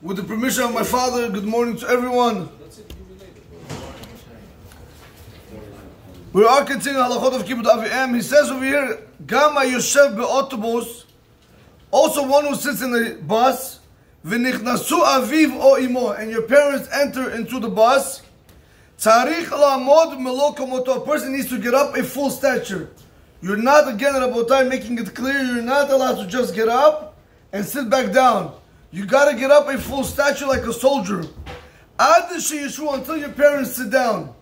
With the permission of my father, good morning to everyone. We are continuing halachot of kibbut avim. He says over here, Gama yoshev be'otobus, also one who sits in the bus, v'nichnasu aviv o imo, and your parents enter into the bus, tzarich la'amod melo komoto, a person needs to get up a full stature. You're not, again, Rabotai, making it clear, you're not allowed to just get up and sit back down. You got to get up a full stature like a soldier. Ad sheyishu, until your parents sit down.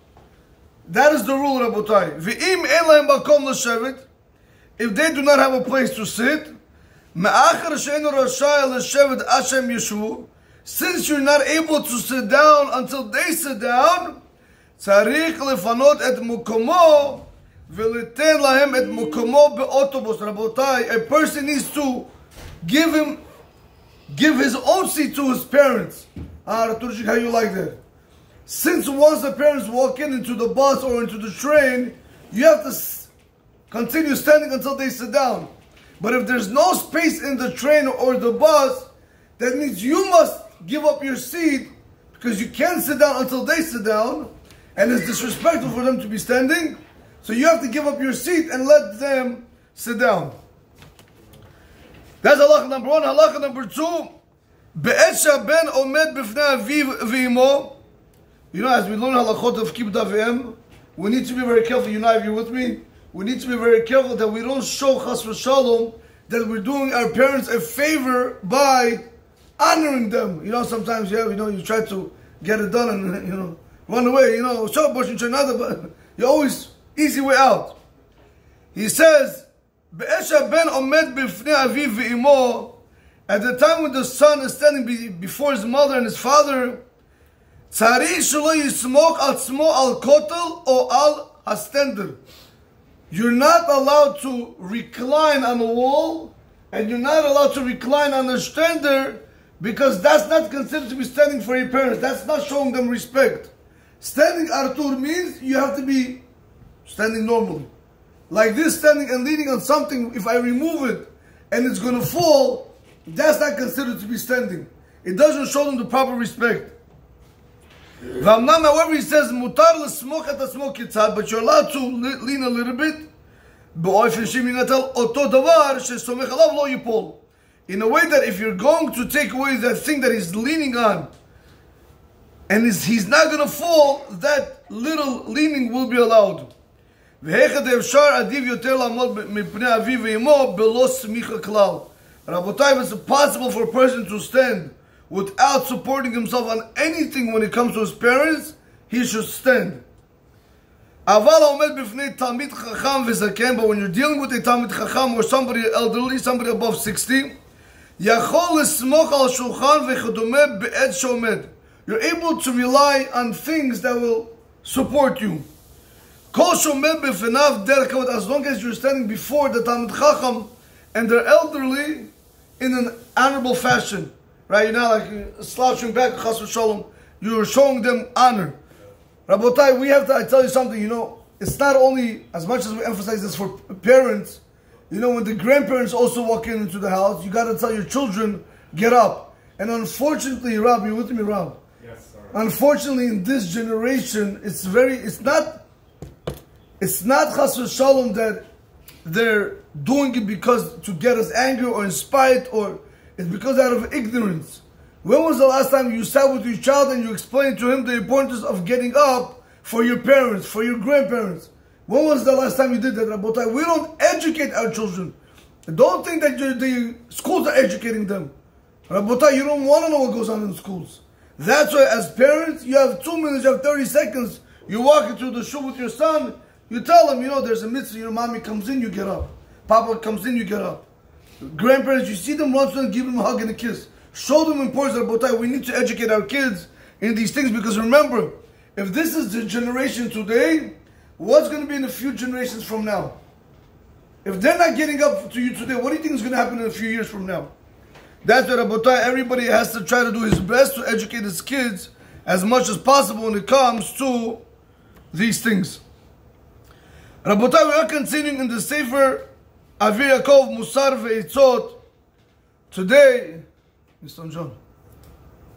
That is the rule, Rabotai. V'im en lahem makom l'shevet, if they do not have a place to sit, me'achar she'enu rashai l'shevet ashem yeshu, since you're not able to sit down until they sit down, tzarich lefanot et mukomo, v'liten lahem et mukomo be'otobus. Rabotai, a person needs to give his own seat to his parents. Raturjik, how you like that? Since once the parents walk into the bus or into the train, you have to continue standing until they sit down. But if there's no space in the train or the bus, that means you must give up your seat because you can't sit down until they sit down, and it's disrespectful for them to be standing. So you have to give up your seat and let them sit down. That's halakha number one. Halakha number two, be'et she'ben omed b'fnei aviv v'imo. You know, as we learn halachot of kibbut avim, we need to be very careful. You know, if you're with me, we need to be very careful that we don't show chas v'shalom that we're doing our parents a favor by honoring them. You know, sometimes you try to get it done and run away. Show portion to another, but you always easy way out. He says, "Be'esha ben omed b'fnei aviv v'imo." At the time when the son is standing before his mother and his father, tzarich shelo yismok atzmo al kotel or al hastender. You're not allowed to recline on the wall, and you're not allowed to recline on the stender, because that's not considered to be standing for your parents. That's not showing them respect. Standing Artur means you have to be standing normally. Like this, standing and leaning on something, if I remove it and it's going to fall, that's not considered to be standing. It doesn't show them the proper respect. However, he says, mutar l'smoch et asmo kitzad, but you're allowed to lean a little bit. In a way that if you're going to take away that thing that he's leaning on, and he's not going to fall, that little leaning will be allowed. Rabotai, it's possible for a person to stand without supporting himself on anything when it comes to his parents, he should stand. But when you're dealing with a Talmid Chacham or somebody elderly, somebody above 60, you're able to rely on things that will support you. As long as you're standing before the Talmid Chacham and they're elderly in an honorable fashion. Right? You're not like slouching back, chas v'shalom. You're showing them honor. Rabotai, I tell you something, it's not only, as much as we emphasize this for parents, when the grandparents also walk into the house, you got to tell your children, get up. And unfortunately, Rob, you with me, Rob? Yes, sir. Unfortunately, in this generation, it's not chas v'shalom that they're doing it because to get us angry or in spite, or it's because out of ignorance. When was the last time you sat with your child and you explained to him the importance of getting up for your parents, for your grandparents? When was the last time you did that, Rabotai? We don't educate our children. Don't think that the schools are educating them. Rabotai, you don't want to know what goes on in the schools. That's why as parents, you have 2 minutes, you have 30 seconds. You walk into the shul with your son, you tell him, there's a mitzvah, your mommy comes in, you get up. Papa comes in, you get up. Grandparents, you see them once and give them a hug and a kiss. Show them importance, Rabotai. We need to educate our kids in these things, because remember, if this is the generation today, what's going to be in a few generations from now? If they're not getting up to you today, what do you think is going to happen in a few years from now? That's why, Rabotai, everybody has to try to do his best to educate his kids as much as possible when it comes to these things. Rabotai, we are continuing in the Sefer Avir Yaakov Musar Ve'itzot. Today, Mr. John,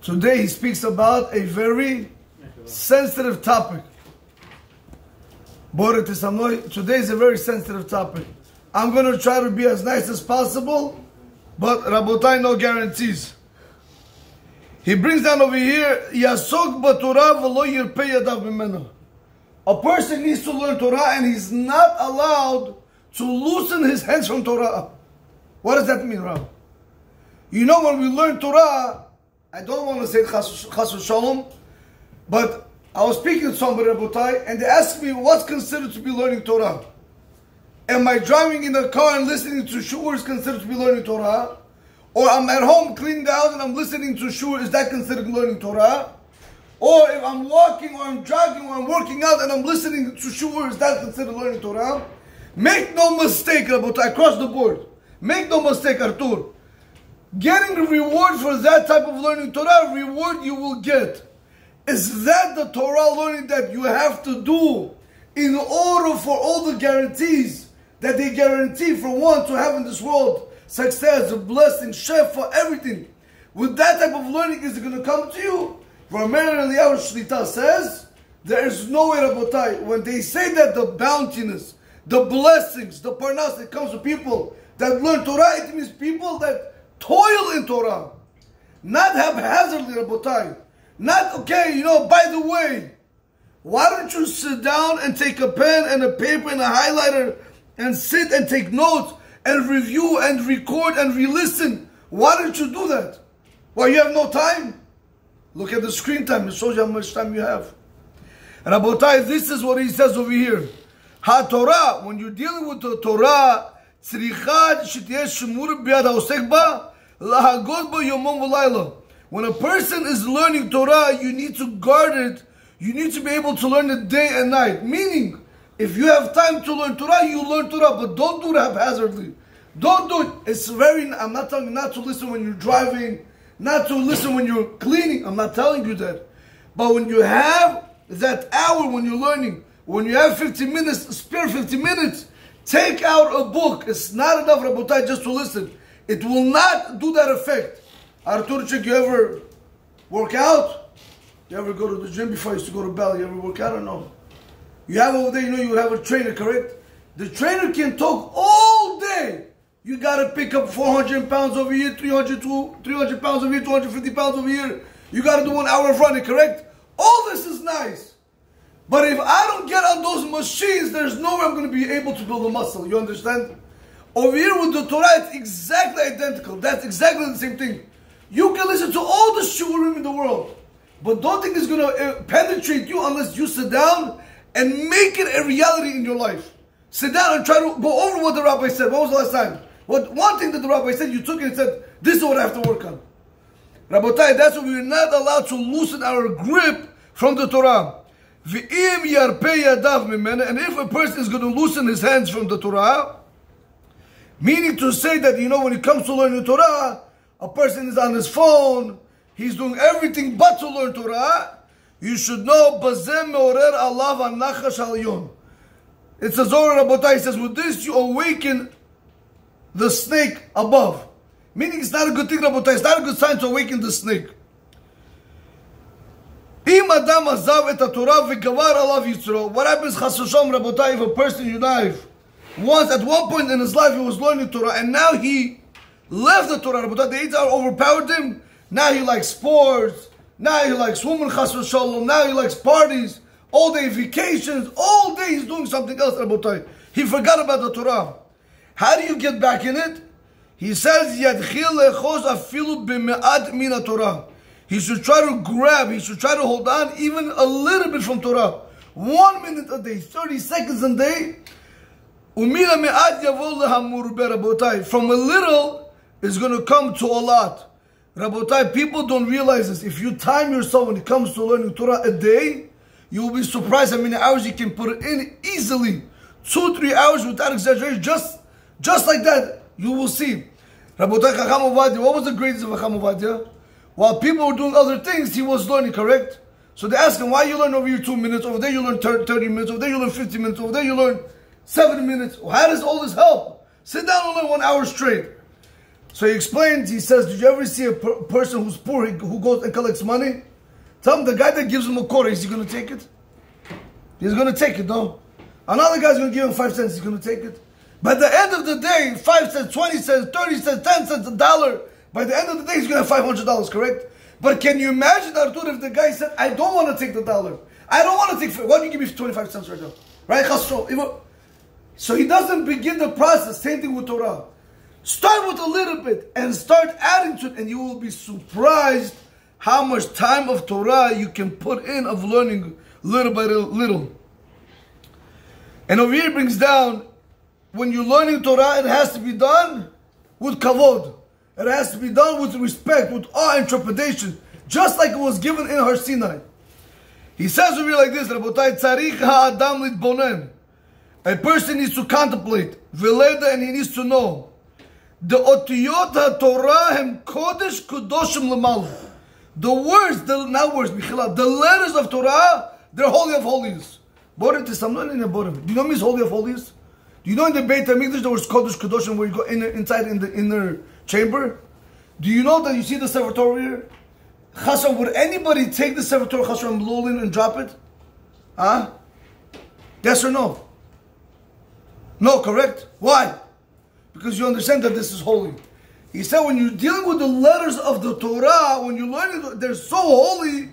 Today he speaks about a very sensitive topic. Today is a very sensitive topic. I'm going to try to be as nice as possible, but Rabotai, no guarantees. He brings down over here, Yasok b'Torah v'lo yirpei yadav b'meno. A person needs to learn Torah and he's not allowed to loosen his hands from Torah. What does that mean, Rav? You know, when we learn Torah, I don't want to say chas v'shalom, but I was speaking to somebody, Rabotai, and they asked me, what's considered to be learning Torah? Am I driving in the car and listening to shur is considered to be learning Torah? Or I'm at home cleaning the house and I'm listening to shur, is that considered learning Torah? Or if I'm walking or I'm jogging or I'm working out and I'm listening to shur, is that considered learning Torah? Make no mistake, Rabotai, across the board. Make no mistake, Artur. Getting the reward for that type of learning Torah, reward you will get. Is that the Torah learning that you have to do in order for all the guarantees that they guarantee for one to have in this world? Success, blessing, shefa, everything. With that type of learning, is it going to come to you? Rameir Eliyahu Shlita says, there is no way, Rabotai, when they say that the bountiness, the blessings, the parnas that comes to people that learn Torah, it means people that toil in Torah. Not haphazardly, Rabotai. Not, okay, by the way, why don't you sit down and take a pen and a paper and a highlighter and sit and take notes and review and record and re-listen? Why don't you do that? Well, you have no time? Look at the screen time. It shows you how much time you have. And Rabotai, this is what he says over here. Ha-Torah, when you're dealing with the Torah, tzrichad shetiyeh shemur b'yad ha'osek ba, lahagod ba yomom v'layla. When a person is learning Torah, you need to guard it. You need to be able to learn it day and night. Meaning, if you have time to learn Torah, you learn Torah, but don't do it haphazardly. Don't do it. It's I'm not telling you not to listen when you're driving, not to listen when you're cleaning. I'm not telling you that. But when you have that hour when you're learning, when you have 15 minutes, spare 15 minutes, take out a book. It's not enough, Rabotai, just to listen. It will not do that effect. Arturchik, you ever work out? You ever go to the gym before I used to go to Bali? You ever work out or no? You have over there, you have a trainer, correct? The trainer can talk all day. You got to pick up 400 pounds over here, 300 pounds over here, 250 pounds over here. You got to do 1 hour of running, correct? All this is nice. But if I don't get on those machines, there's no way I'm going to be able to build a muscle. You understand? Over here with the Torah, it's exactly identical. That's exactly the same thing. You can listen to all the shurim in the world, but don't think it's going to penetrate you unless you sit down and make it a reality in your life. Sit down and try to go over what the rabbi said. When was the last time? One thing that the rabbi said, you took it and said, this is what I have to work on. Rabotai, that's why we're not allowed to loosen our grip from the Torah. And if a person is going to loosen his hands from the Torah, meaning to say that, when it comes to learning Torah, a person is on his phone, he's doing everything but to learn Torah, you should know, it says, Rabotai says, with this you awaken the snake above. Meaning it's not a good thing, Rabotai, it's not a good sign to awaken the snake. What happens, chas v'shalom, Rabotai, if a person, once at one point in his life he was learning Torah and now he left the Torah, Rabotai, the Eitzar overpowered him. Now he likes sports, now he likes women, chas v'shalom, now he likes parties, all day vacations, all day he's doing something else, Rabotai. He forgot about the Torah. How do you get back in it? He says, Yadchil lechos afilu b'me'at min Torah. He should try to grab, he should try to hold on even a little bit from Torah. 1 minute a day, 30 seconds a day. From a little is going to come to a lot. Rabotai, people don't realize this. If you time yourself when it comes to learning Torah a day, you will be surprised how many hours you can put in easily. 2-3 hours without exaggeration, just like that, you will see. Rabotai, Chacham Ovadia, what was the greatest of Chacham Ovadia? While people were doing other things, he was learning, correct? So they asked him, why you learn over here 2 minutes, over there you learn 30 minutes, over there you learn 50 minutes, over there you learn 7 minutes. How does all this help? Sit down and learn 1 hour straight. So he explains, he says, did you ever see a person who's poor, who goes and collects money? Tell him the guy that gives him a quarter, is he going to take it? He's going to take it, no? Another guy's going to give him 5 cents, he's going to take it. By the end of the day, 5 cents, 20 cents, 30 cents, 10 cents, $1, by the end of the day, he's going to have $500, correct? But can you imagine, Artur, if the guy said, I don't want to take the $1. I don't want to take, why don't you give me 25 cents right now? Right? So he doesn't begin the process. Same thing with Torah. Start with a little bit and start adding to it, and you will be surprised how much time of Torah you can put in of learning little by little. And over here it brings down, when you're learning Torah, it has to be done with kavod. It has to be done with respect, with awe and trepidation, just like it was given in Har Sinai. He says over here like this, Rabotai, tzarich ha'adam litbonen. A person needs to contemplate, veleda, and he needs to know. The otiyot ha'torah hem kodesh kudoshim l'mal. The words, the letters of Torah, they're holy of holies. Do you know what means holy of holies? Do you know in the Beit HaMikdash there was kodesh kudoshim where you go inside in the inner chamber? Do you know that you see the Sefer Torah here? Chasam, would anybody take the Sefer Torah Chasam Lulin and drop it? Huh? Yes or no? No, correct? Why? Because you understand that this is holy. He said when you're dealing with the letters of the Torah, when you're learning, they're so holy,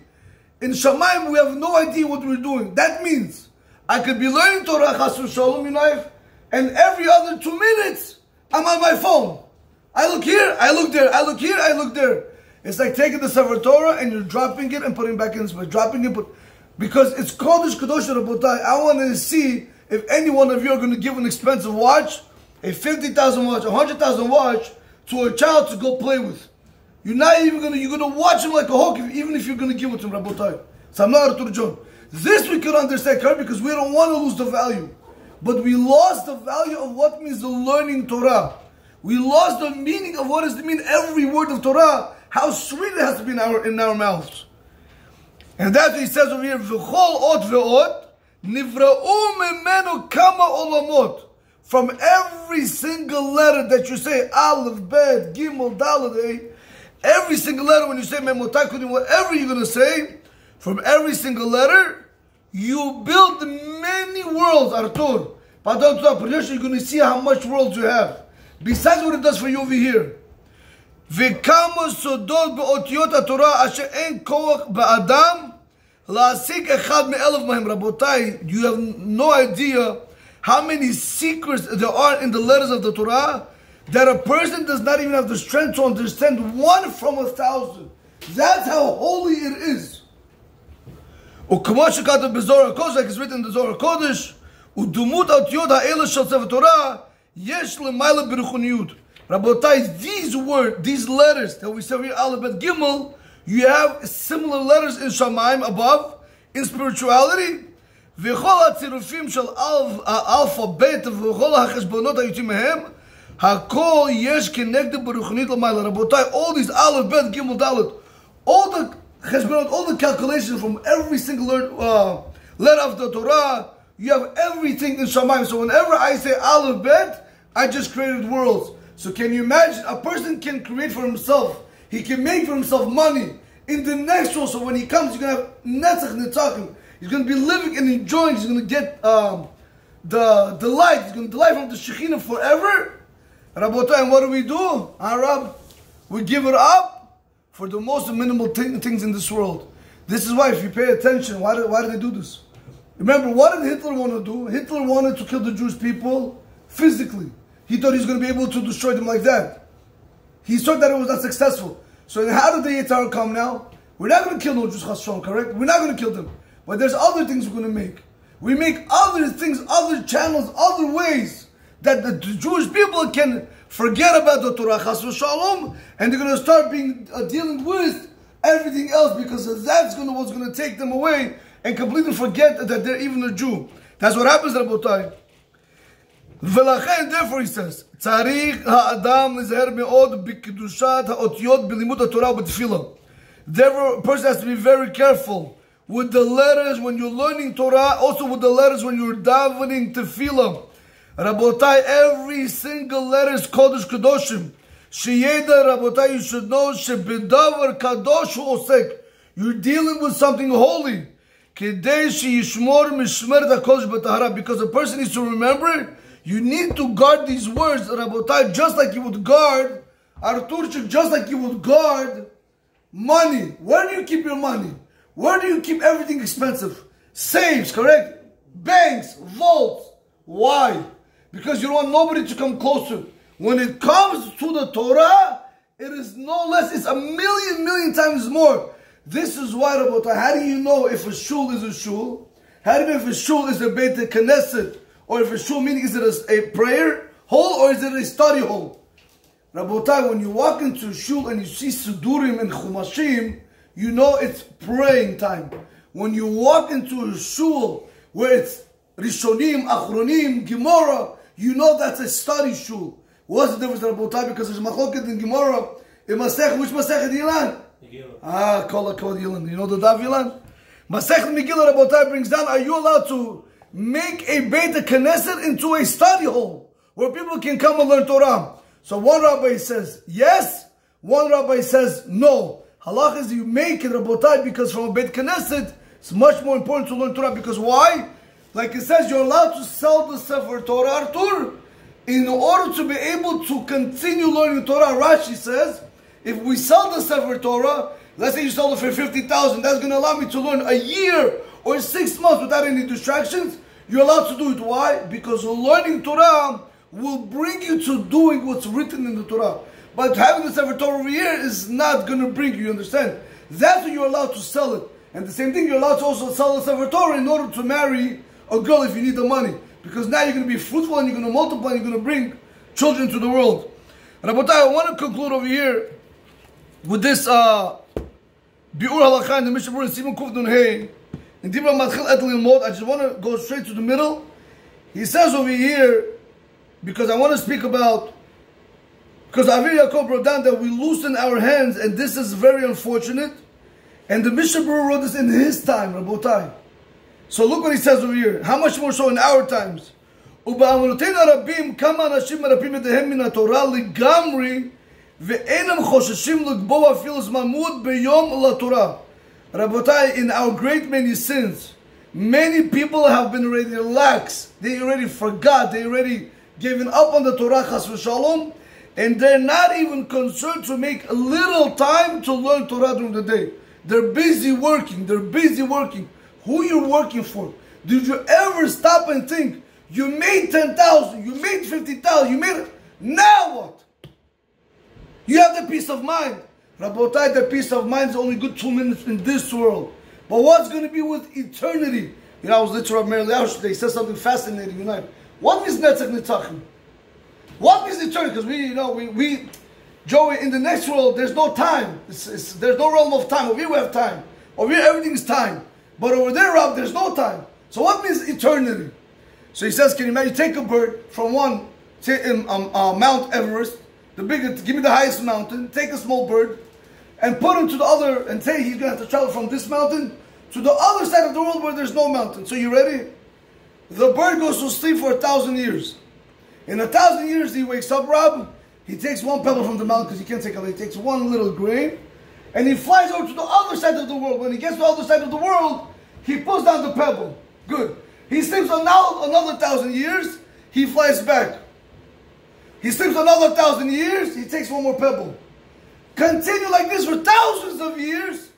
in Shamayim we have no idea what we're doing. That means I could be learning Torah Chasam Shalom, and every other 2 minutes I'm on my phone. I look here, I look there, I look here, I look there. It's like taking the Sefer Torah and you're dropping it and putting it back in, dropping it, because it's Kodesh Kadosh Rabotai. I want to see if any one of you are going to give an expensive watch, a 50,000 watch, 100,000 watch, to a child to go play with. You're not even going to, you're going to watch him like a hawk, even if you're going to give it to him, Rabotai. So I'm not Artur John. This we could understand, correct? Because we don't want to lose the value. But we lost the value of what means the learning Torah. We lost the meaning of what does it mean every word of Torah, how sweet it has to be in our mouths. And that's what he says over here, V'chol ot ve'ot, nivra'u memenu kama olamot. From every single letter that you say, Aleph, Bet, Gimel, Dalet, every single letter when you say Memotai Kudim, whatever you're going to say, from every single letter, you build many worlds, Artur. You're going to see how much worlds you have. Besides what it does for you over here. וכמה סודות באותיות התורה אשר אין כוח באדם להשיג אחד מאלף מהם. רבותיי, you have no idea how many secrets there are in the letters of the Torah that a person does not even have the strength to understand 1 from 1,000. That's how holy it is. וכמו שכתוב בזוהר הקודש, like it's written in the Zohar Kodesh, ודמות האותיות האלה של ספר תורה יש למעלה ברוחניות. Rabotai, these words, these letters that we say here, Aleph, Bet, Gimel, you have similar letters in Shamayim above, in spirituality. V'chol ha'tzirufim shel alphabet v'chol ha'cheshbonot ha'yotzim mehem, ha'kol yesh keneged b'ruchanit l'mayla. Rabotai, all these Aleph, Bet, Gimel, Dalet, all the cheshbonot, all the calculations from every single letter of the Torah, you have everything in Shamayim. So whenever I say Aleph, Bet, I just created worlds. So can you imagine, a person can create for himself, he can make for himself money in the next world. So when he comes, he's going to have netzach nitzachim. He's going to be living and enjoying, he's going to get the delight, he's going to delight from the Shekhinah forever. Rabotai, and what do? Arab, we give it up for the most minimal things in this world. This is why, if you pay attention, why did they do this? Remember, what did Hitler want to do? Hitler wanted to kill the Jewish people physically. He thought he was going to be able to destroy them like that. He saw that it was not successful. So then how did the Yitzhar come now? We're not going to kill no Jews, correct? We're not going to kill them. But there's other things we're going to make. We make other things, other channels, other ways that the Jewish people can forget about the Torah, Chas v'Shalom, and they're going to start dealing with everything else, because that's what's going to take them away and completely forget that they're even a Jew. That's what happens, Rabotai. ולכן, therefore he says, צריך האדם לזהר מאוד בקדושת האותיות בלימוד התורה ובתפילה. Therefore, a person has to be very careful with the letters when you're learning Torah, also with the letters when you're davening tefillah. Rabotai, every single letter is Kodesh Kedoshim. Sheyeda Rabotai, you should know, shebedavar kadosh hu osek. You're dealing with something holy. Kedei sheyishmor mishmeret hakodesh b'tahara. Because a person needs to remember, you need to guard these words, Rabotai, just like you would guard, Arturchik, just like you would guard money. Where do you keep your money? Where do you keep everything expensive? Safes, correct? Banks, vaults. Why? Because you don't want nobody to come closer. When it comes to the Torah, it is no less, it's a million times more. This is why, Rabotai, how do you know if a shul is a shul? How do you know if a shul is a Beit Knesset? Or if a shul, meaning is it a prayer hall or is it a study hall? Rabotai, when you walk into a shul and you see Sidurim and Chumashim, you know it's praying time. When you walk into a shul where it's Rishonim, Achronim, Gemara, you know that's a study shul. What's the difference, Rabotai? Because there's Machloket in Gemara. In Masech, which Masechet Yilan? Megillah. Kol HaKod Yilan. You know the Dav Yilan? Masechet Megillah, Rabotai, brings down, are you allowed to make a Beit Knesset into a study hall where people can come and learn Torah? So one rabbi says yes, one rabbi says no. Halach is you make it, Rabotai, because from a Beit Knesset, it's much more important to learn Torah. Because why? Like it says, you're allowed to sell the Sefer Torah, Artur, in order to be able to continue learning Torah. Rashi says, if we sell the Sefer Torah, let's say you sell it for 50,000, that's going to allow me to learn a year or 6 months without any distractions. You're allowed to do it. Why? Because learning Torah will bring you to doing what's written in the Torah. But having the Sefer Torah over here is not going to bring you, understand? That's why you're allowed to sell it. And the same thing, you're allowed to also sell the Sefer Torah in order to marry a girl if you need the money. Because now you're going to be fruitful and you're going to multiply and you're going to bring children to the world. Rabotai, I want to conclude over here with this Bi'ur Halakha in the Mishnah Berurah in Simon Kuf Nun Hey. In Dibra Matchil Et Lilmod, I just want to go straight to the middle. He says over here, because I want to speak about, because Avir Yaakov brought down that we loosen our hands, and this is very unfortunate. And the Mishnah Berurah wrote this in his time, Rabotai. So look what he says over here. How much more so in our times? ובאמונותינו הרבים כמה אנשים מרפאים ידיהם מן התורה לגמרי ואינם חוששים לגבוע אפילו זמן מועט ביום לתורה. Rabotai, in our great many sins, many people have been already lax. They already forgot. They already given up on the Torah, chas v'shalom, and they're not even concerned to make a little time to learn Torah during the day. They're busy working. They're busy working. Who you're working for? Did you ever stop and think, you made 10,000, you made 50,000, you made it. Now what? You have the peace of mind. Rabotai, the peace of mind is only good 2 minutes in this world. But what's going to be with eternity? You know, I was listening to Rav Chaim Igal today. He said something fascinating. You know, what means Netzach Nitachim? What means eternity? Because we Joey, in the next world, there's no time. There's no realm of time. Over here we have time. Over here everything is time. But over there, Rav, there's no time. So what means eternity? So he says, can you imagine, take a bird from one, Mount Everest, the biggest, give me the highest mountain, take a small bird, and put him to the other, and say he's going to have to travel from this mountain to the other side of the world where there's no mountain. So you ready? The bird goes to sleep for 1,000 years. In 1,000 years, he wakes up, Rob, he takes one pebble from the mountain, because he can't take a lot, he takes one little grain, and he flies over to the other side of the world. When he gets to the other side of the world, he puts down the pebble. Good. He sleeps now another 1,000 years, he flies back. He sleeps another 1,000 years, he takes one more pebble. Continue like this for thousands of years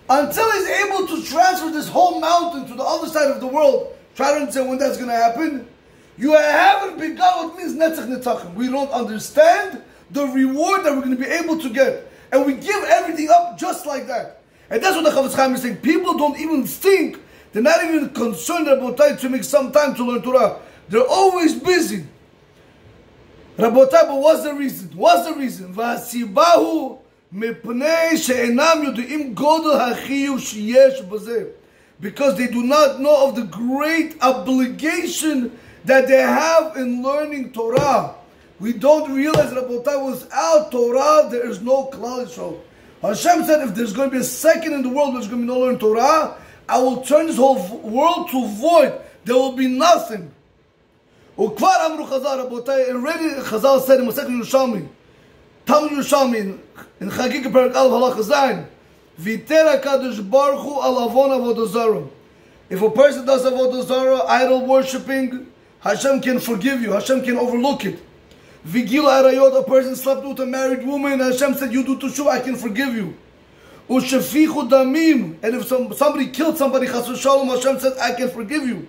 until he's able to transfer this whole mountain to the other side of the world. Try to understand when that's going to happen. You haven't begun what means Netzach Nitachim. We don't understand the reward that we're going to be able to get. And we give everything up just like that. And that's what the Rav Chaim is saying. People don't even think, they're not even concerned about time to make some time to learn Torah. They're always busy. Rabotai, but what's the reason? What's the reason? V'asibahu mipnei she'enam yodu'im godel ha'chiyuv sheyesh b'zeh. Because they do not know of the great obligation that they have in learning Torah. We don't realize, Rabotai, without Torah, there is no Klal Yisrael. Hashem said, if there's going to be a second in the world where there's going to be no learning Torah, I will turn this whole world to void. There will be nothing. Ukvar Amru Chazal, Rabotai, already Chazal said in Masechet Yerushalmi, Talmud Yerushalmi in Chagigah Perek Aleph Halacha Zayin, V'iter HaKadosh Baruch Hu al avon avodah zarah. If a person does avodah zarah, idol worshipping, Hashem can forgive you. Hashem can overlook it. Vigil arayot, a person slept with a married woman, Hashem said, you do teshuvah, I can forgive you. Ushafichu damim, and if somebody killed somebody, chas v'shalom, Hashem said, I can forgive you.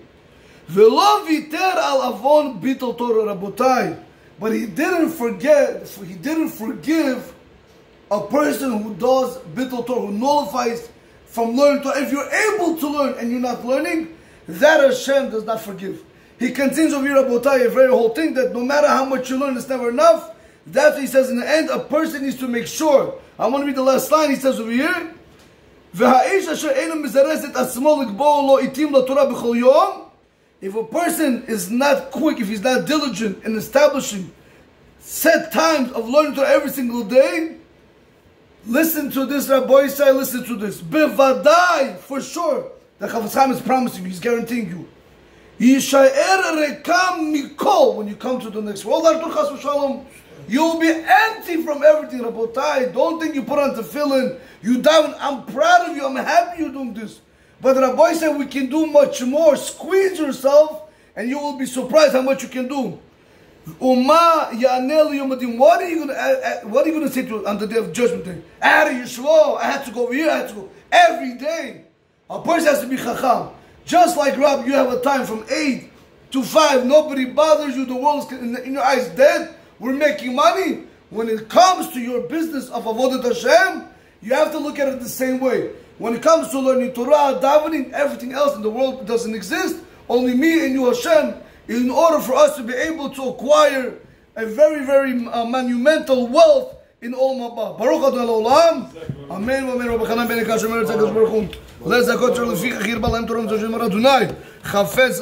V'lo viter al avon bitol Torah rabotai. But he didn't forgive a person who does bittul Torah, who nullifies from learning Torah. If you're able to learn and you're not learning, that Hashem does not forgive. He continues over here, Rabotai, a very whole thing, that no matter how much you learn, it's never enough. That's what he says in the end. A person needs to make sure. I want to read the last line. He says over here, if a person is not quick, if he's not diligent in establishing set times of learning Torah every single day, listen to this, Rabbi Yisai, listen to this. Bevadai, for sure, the Rav Chaim is promising you, he's guaranteeing you. Yishay'er rekam mikol, when you come to the next world, you'll be empty from everything, Rabotai. Don't think you put on tefillin, you daven. I'm proud of you, I'm happy you're doing this. But Rabbi said we can do much more. Squeeze yourself and you will be surprised how much you can do. What are you going to say to on the day of judgment day? I had to go over here, I had to go. Every day. A person has to be chacham. Just like Rab, you have a time from 8 to 5. Nobody bothers you. The world is in your eyes dead. We're making money. When it comes to your business of avodat Hashem, you have to look at it the same way. When it comes to learning Torah, davening, everything else in the world doesn't exist. Only me and you, Hashem, in order for us to be able to acquire a very, very monumental wealth in Olam Haba. Baruch Adonai Olam. Amen. Amen. Rabbi Chaim Igal, Shemar Tzadok Baruch Hu. Lezakot Shel Lefichach Yirba Lahem Torah Mitzvah Shemar Adonai. Chafetz